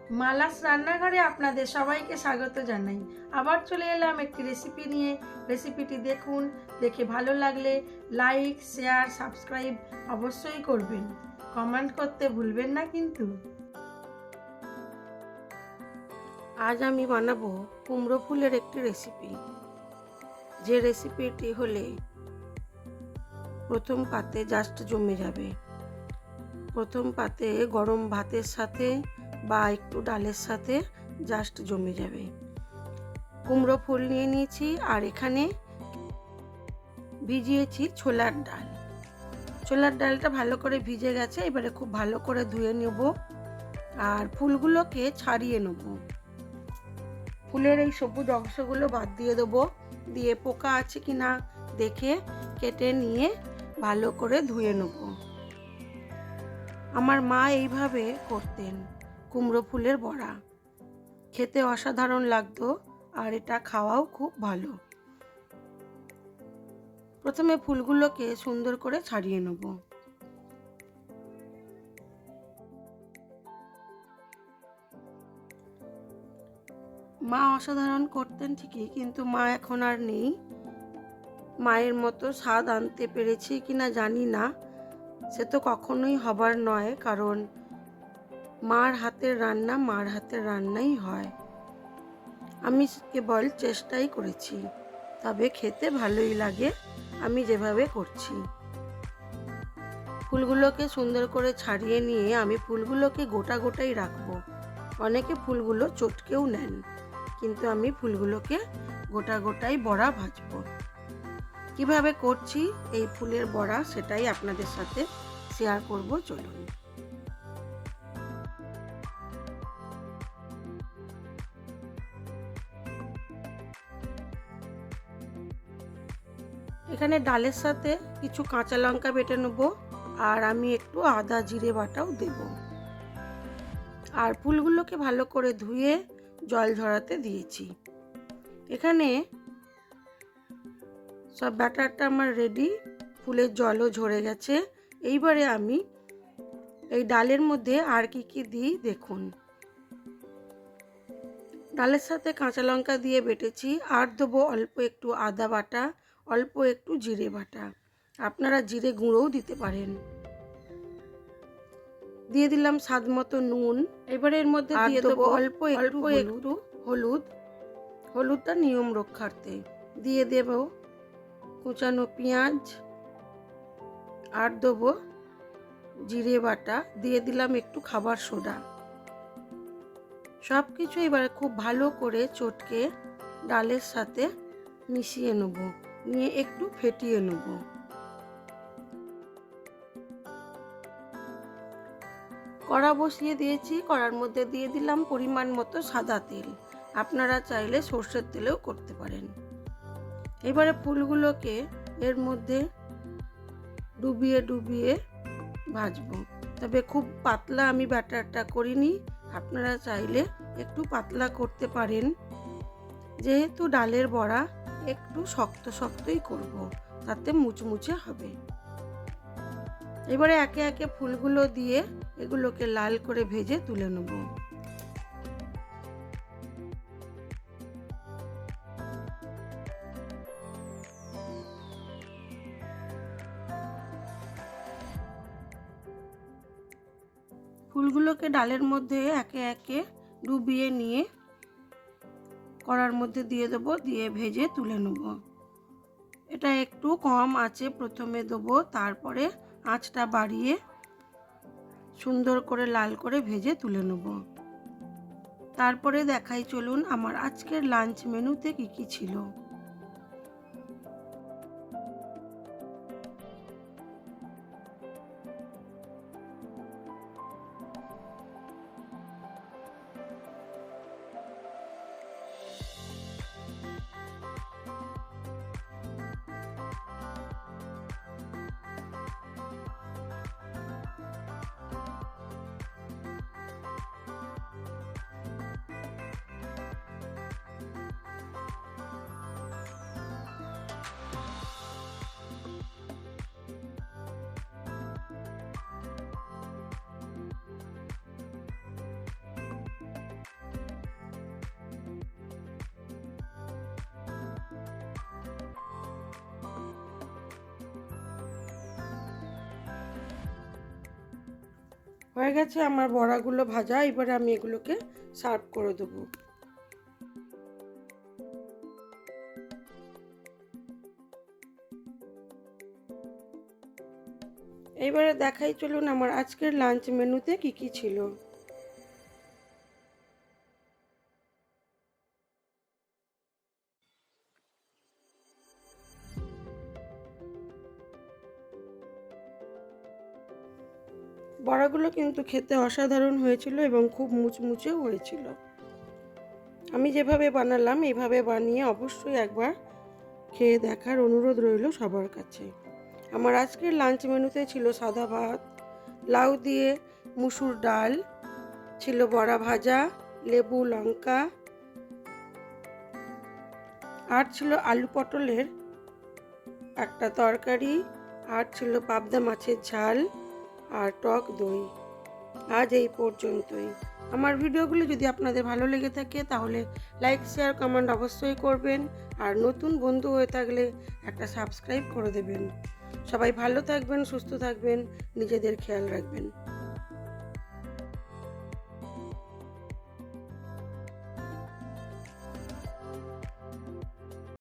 মালাস রান্নাঘরে আপনাদের সবাইকে স্বাগত জানাই। আবার চলে এলাম একটি রেসিপি নিয়ে। রেসিপিটি দেখুন, দেখে ভালো লাগলে লাইক, শেয়ার, সাবস্ক্রাইব অবশ্যই করবেন। কমেন্ট করতে ভুলবেন না কিন্তু। আজ আমি বানাবো কুমড়ো ফুলের একটি রেসিপি। যে রেসিপিটি হলে প্রথম পাতে জাস্ট জমে যাবে। প্রথম পাতে গরম ভাতের সাথে বা একটু ডালের সাথে জাস্ট জমে যাবে। কুমড়ো ফুল নিয়ে নিয়েছি আর এখানে ভিজিয়েছি ছোলার ডাল। ছোলার ডালটা ভালো করে ভিজে গেছে, এবারে খুব ভালো করে ধুয়ে নেব আর ফুলগুলোকে ছাড়িয়ে নেব। ফুলের এই সবুজ অংশগুলো বাদ দিয়ে দেবো, দিয়ে পোকা আছে কিনা দেখে কেটে নিয়ে ভালো করে ধুয়ে নেব। আমার মা এইভাবে করতেন কুমড়ো ফুলের বড়া, খেতে অসাধারণ লাগতো আর এটা খাওয়াও খুব ভালো। প্রথমে ফুলগুলোকে সুন্দর করে ছাড়িয়ে নেব। মা অসাধারণ করতেন ঠিকই, কিন্তু মা এখন আর নেই। মায়ের মতো স্বাদ আনতে পেরেছি কিনা জানি না, সে তো কখনোই হবার নয়, কারণ মার হাতের রান্নাই হয়। আমি কেবল চেষ্টাই করেছি, তবে খেতে ভালোই লাগে আমি যেভাবে করছি। ফুলগুলোকে সুন্দর করে ছাড়িয়ে নিয়ে আমি ফুলগুলোকে গোটা গোটাই রাখবো। অনেকে ফুলগুলো চটকেও নেন, কিন্তু আমি ফুলগুলোকে গোটা গোটাই বড়া ভাজবো। কিভাবে করছি এই ফুলের বড়া সেটাই আপনাদের সাথে শেয়ার করব, চলুন। এখানে ডালের সাথে কিছু কাঁচা লঙ্কা বেটে নেব আর আমি একটু আদা জিরে বাটাও দেব। আর ফুলগুলোকে ভালো করে ধুয়ে জল ঝরাতে দিয়েছি। এখানে সব ব্যাটারটা আমার রেডি, ফুলের জলও ঝরে গেছে। এইবারে আমি এই ডালের মধ্যে আর কি দিই দেখুন। ডালের সাথে কাঁচা লঙ্কা দিয়ে বেটেছি, আর দেবো অল্প একটু আদা বাটা, অল্প একটু জিরে বাটা, আপনারা জিরে গুঁড়োও দিতে পারেন। দিয়ে দিলাম স্বাদ মতো নুন। এবারে এর মধ্যে দিয়ে দেবো অল্প একটু হলুদ, হলুদটা নিয়ম রক্ষার্থে। দিয়ে দেব কুচানো পেঁয়াজ আর দেবো জিরে বাটা, দিয়ে দিলাম একটু খাবার সোডা। সব কিছু এবারে খুব ভালো করে চটকে ডালের সাথে মিশিয়ে নেব, নিয়ে একটু ফেটিয়ে নেব। কড়া বসিয়ে দিয়েছি, কড়ার মধ্যে দিয়ে দিলাম পরিমাণ মতো সাদা তেল, আপনারা চাইলে সর্ষের তেলেও করতে পারেন। এবারে ফুলগুলোকে এর মধ্যে ডুবিয়ে ডুবিয়ে ভাজবো, তবে খুব পাতলা আমি ব্যাটারটা করিনি, আপনারা চাইলে একটু পাতলা করতে পারেন। যেহেতু ডালের বড়া একটু শক্ত শক্তই করব, তাতে মুচমুচে হবে। এবারে একে একে ফুলগুলো দিয়ে এগুলোকে লাল করে ভেজে তুলে নেব। ফুলগুলোকে ডালের মধ্যে একে একে ডুবিয়ে নিয়ে কড়ার মধ্যে দিয়ে দেবো, দিয়ে ভেজে তুলে নেব। এটা একটু কম আঁচে প্রথমে দেবো, তারপরে আঁচটা বাড়িয়ে সুন্দর করে লাল করে ভেজে তুলে নেব। তারপরে দেখাই চলুন আমার আজকের লাঞ্চ মেনুতে কি ছিল। হয়ে গেছে আমার বড়াগুলো ভাজা। এবারে আমি এগুলোকে সার্ভ করে দেবো। এইবারে দেখাই চলুন আমার আজকের লাঞ্চ মেনুতে কি কি ছিল। বড়াগুলো কিন্তু খেতে অসাধারণ হয়েছিল এবং খুব মুচমুচেও হয়েছিল। আমি যেভাবে বানালাম এইভাবে বানিয়ে অবশ্যই একবার খেয়ে দেখার অনুরোধ রইল সবার কাছে। আমার আজকের লাঞ্চ মেনুতে ছিল সাদা ভাত, লাউ দিয়ে মুসুর ডাল, ছিল বড়া ভাজা, লেবু লঙ্কা, আর ছিল আলু পটলের একটা তরকারি, আর ছিল পাবদা মাছের ঝাল আর টক দই। আজ এই পর্যন্তই। আমার ভিডিওগুলো যদি আপনাদের ভালো লেগে থাকে তাহলে লাইক শেয়ার কমেন্ট অবশ্যই করবেন, আর নতুন বন্ধু হয়ে থাকলে একটা সাবস্ক্রাইব করে দেবেন। সবাই ভালো থাকবেন, সুস্থ থাকবেন, নিজেদের খেয়াল রাখবেন।